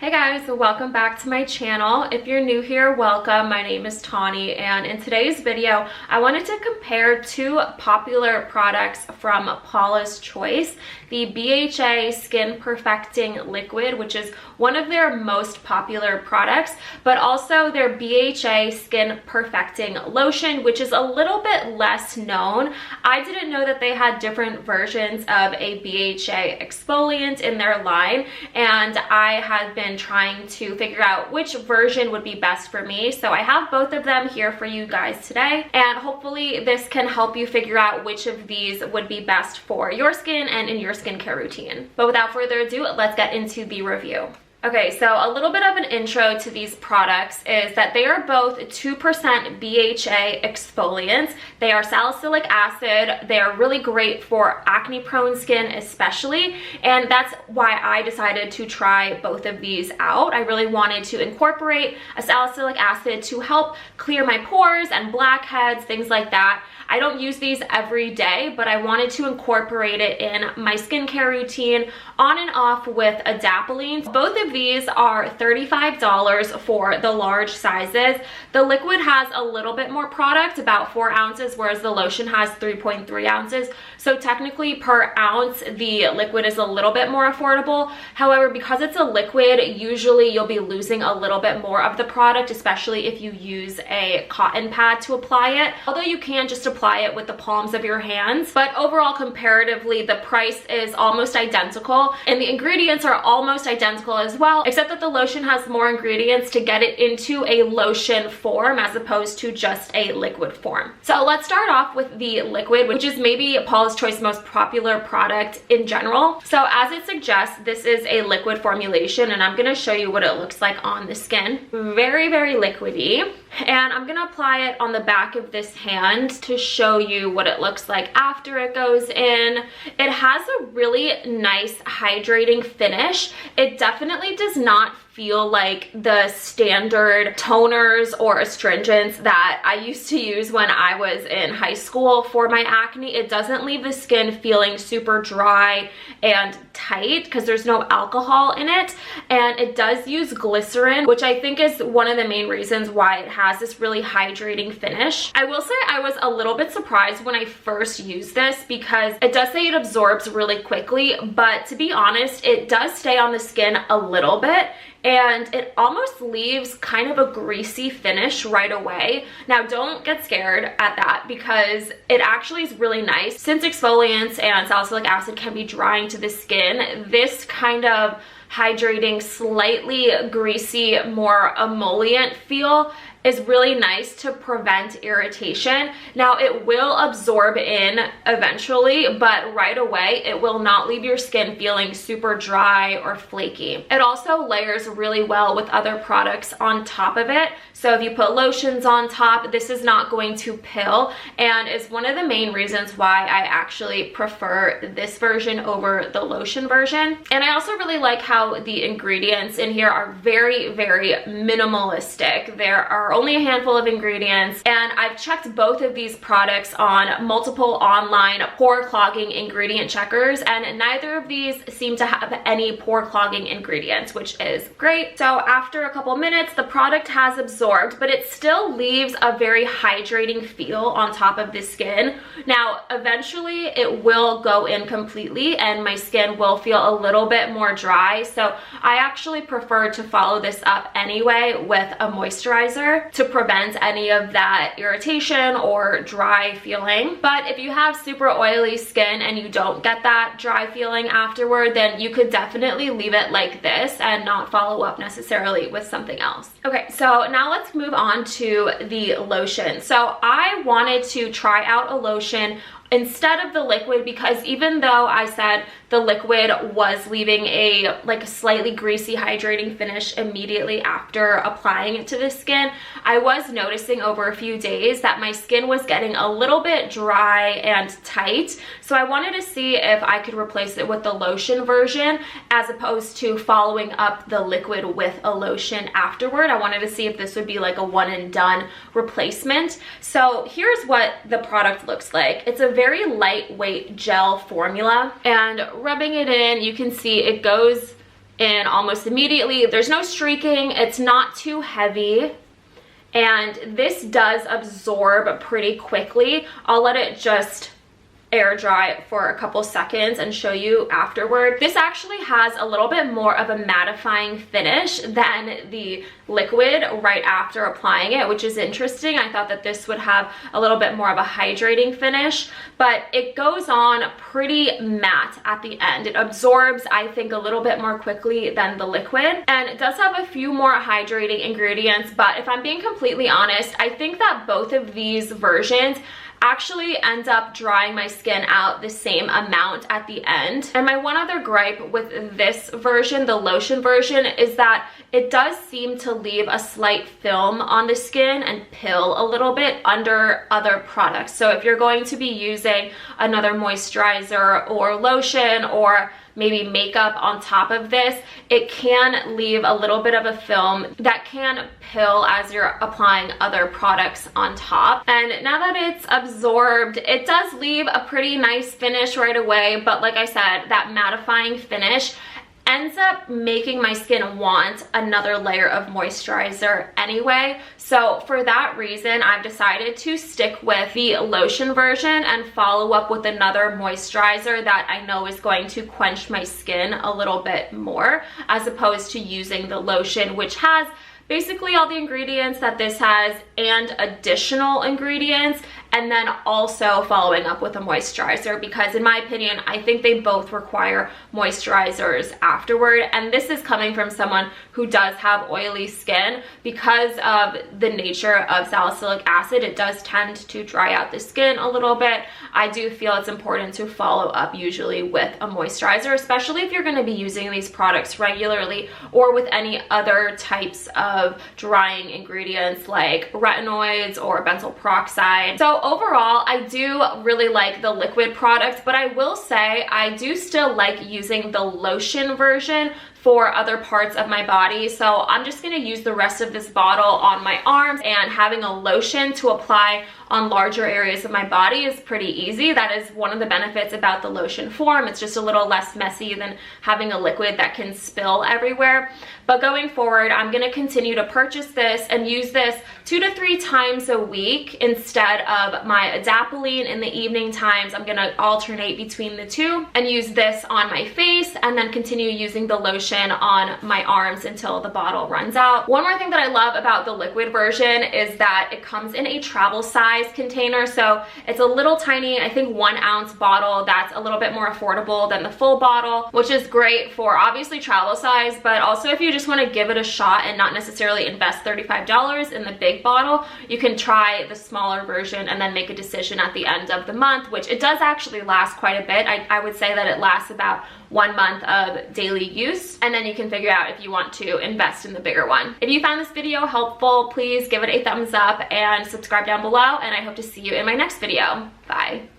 Hey guys, welcome back to my channel. If you're new here, welcome. My name is Tawny, and in today's video, I wanted to compare two popular products from Paula's Choice, the BHA Skin Perfecting Liquid, which is one of their most popular products, but also their BHA Skin Perfecting Lotion, which is a little bit less known. I didn't know that they had different versions of a BHA exfoliant in their line, and I had been trying to figure out which version would be best for me. So I have both of them here for you guys today, and hopefully this can help you figure out which of these would be best for your skin and in your skincare routine. But without further ado, let's get into the review. Okay, so a little bit of an intro to these products is that they are both 2% BHA exfoliants. They are salicylic acid. They are really great for acne-prone skin especially, and that's why I decided to try both of these out. I really wanted to incorporate a salicylic acid to help clear my pores and blackheads, things like that. I don't use these every day, but I wanted to incorporate it in my skincare routine on and off with adapalene. Both of these are $35 for the large sizes. The liquid has a little bit more product, about 4 ounces, whereas the lotion has 3.3 ounces. So technically per ounce, the liquid is a little bit more affordable. However, because it's a liquid, usually you'll be losing a little bit more of the product, especially if you use a cotton pad to apply it. Although you can just apply it with the palms of your hands, but overall comparatively the price is almost identical and the ingredients are almost identical as well, except that the lotion has more ingredients to get it into a lotion form as opposed to just a liquid form. So let's start off with the liquid, which is maybe Paula's Choice most popular product in general. So as it suggests, this is a liquid formulation, and I'm going to show you what it looks like on the skin. Very liquidy, and I'm going to apply it on the back of this hand to show you what it looks like after it goes in. It has a really nice hydrating finish. It definitely does not feel like the standard toners or astringents that I used to use when I was in high school for my acne. It doesn't leave the skin feeling super dry and tight because there's no alcohol in it, and it does use glycerin, which I think is one of the main reasons why it has this really hydrating finish. I will say I was a little bit surprised when I first used this because it does say it absorbs really quickly, but to be honest, it does stay on the skin a little bit, and it almost leaves kind of a greasy finish right away. Now don't get scared at that because it actually is really nice. Since exfoliants and salicylic acid can be drying to the skin, this kind of hydrating, slightly greasy, more emollient feel is really nice to prevent irritation. Now it will absorb in eventually, but right away it will not leave your skin feeling super dry or flaky. It also layers really well with other products on top of it. So if you put lotions on top, this is not going to pill, and is one of the main reasons why I actually prefer this version over the lotion version. And I also really like how the ingredients in here are very minimalistic. There are only a handful of ingredients, and I've checked both of these products on multiple online pore clogging ingredient checkers, and neither of these seem to have any pore clogging ingredients, which is great. So after a couple minutes, the product has absorbed, but it still leaves a very hydrating feel on top of the skin. Now eventually it will go in completely and my skin will feel a little bit more dry, so I actually prefer to follow this up anyway with a moisturizer to prevent any of that irritation or dry feeling. But if you have super oily skin and you don't get that dry feeling afterward, then you could definitely leave it like this and not follow up necessarily with something else. Okay, so now let's move on to the lotion. So I wanted to try out a lotion instead of the liquid because even though I said the liquid was leaving a slightly greasy hydrating finish immediately after applying it to the skin, I was noticing over a few days that my skin was getting a little bit dry and tight. So I wanted to see if I could replace it with the lotion version as opposed to following up the liquid with a lotion afterward. I wanted to see if this would be like a one and done replacement. So here's what the product looks like. It's a very lightweight gel formula, and rubbing it in, you can see it goes in almost immediately. There's no streaking, it's not too heavy, and this does absorb pretty quickly. I'll let it just air dry for a couple seconds and show you afterward. This actually has a little bit more of a mattifying finish than the liquid right after applying it, which is interesting. I thought that this would have a little bit more of a hydrating finish, but it goes on pretty matte at the end. It absorbs, I think, a little bit more quickly than the liquid, and it does have a few more hydrating ingredients, but if I'm being completely honest, I think that both of these versions actually end up drying my skin out the same amount at the end. And my one other gripe with this version, the lotion version, is that it does seem to leave a slight film on the skin and pill a little bit under other products. So if you're going to be using another moisturizer or lotion or maybe makeup on top of this, it can leave a little bit of a film that can pill as you're applying other products on top. And now that it's absorbed, it does leave a pretty nice finish right away, but like I said, that mattifying finish ends up making my skin want another layer of moisturizer anyway. So for that reason, I've decided to stick with the lotion version and follow up with another moisturizer that I know is going to quench my skin a little bit more, as opposed to using the lotion, which has basically all the ingredients that this has and additional ingredients, and then also following up with a moisturizer, because in my opinion, I think they both require moisturizers afterward. And this is coming from someone who does have oily skin. Because of the nature of salicylic acid, it does tend to dry out the skin a little bit. I do feel it's important to follow up usually with a moisturizer, especially if you're going to be using these products regularly, or with any other types of drying ingredients like retinoids or benzoyl peroxide. So overall, I do really like the liquid product, but I will say I do still like using the lotion version for other parts of my body. So I'm just gonna use the rest of this bottle on my arms, and having a lotion to apply on larger areas of my body is pretty easy. That is one of the benefits about the lotion form. It's just a little less messy than having a liquid that can spill everywhere. But going forward, I'm gonna continue to purchase this and use this 2 to 3 times a week instead of my adapalene in the evening times. I'm gonna alternate between the two and use this on my face, and then continue using the lotion on my arms until the bottle runs out. One more thing that I love about the liquid version is that it comes in a travel size container. So it's a little tiny, I think 1 ounce bottle that's a little bit more affordable than the full bottle, which is great for obviously travel size, but also if you just want to give it a shot and not necessarily invest $35 in the big bottle, you can try the smaller version and then make a decision at the end of the month, which it does actually last quite a bit. I would say that it lasts about 1 month of daily use, and then you can figure out if you want to invest in the bigger one. If you found this video helpful, please give it a thumbs up and subscribe down below, and I hope to see you in my next video. Bye.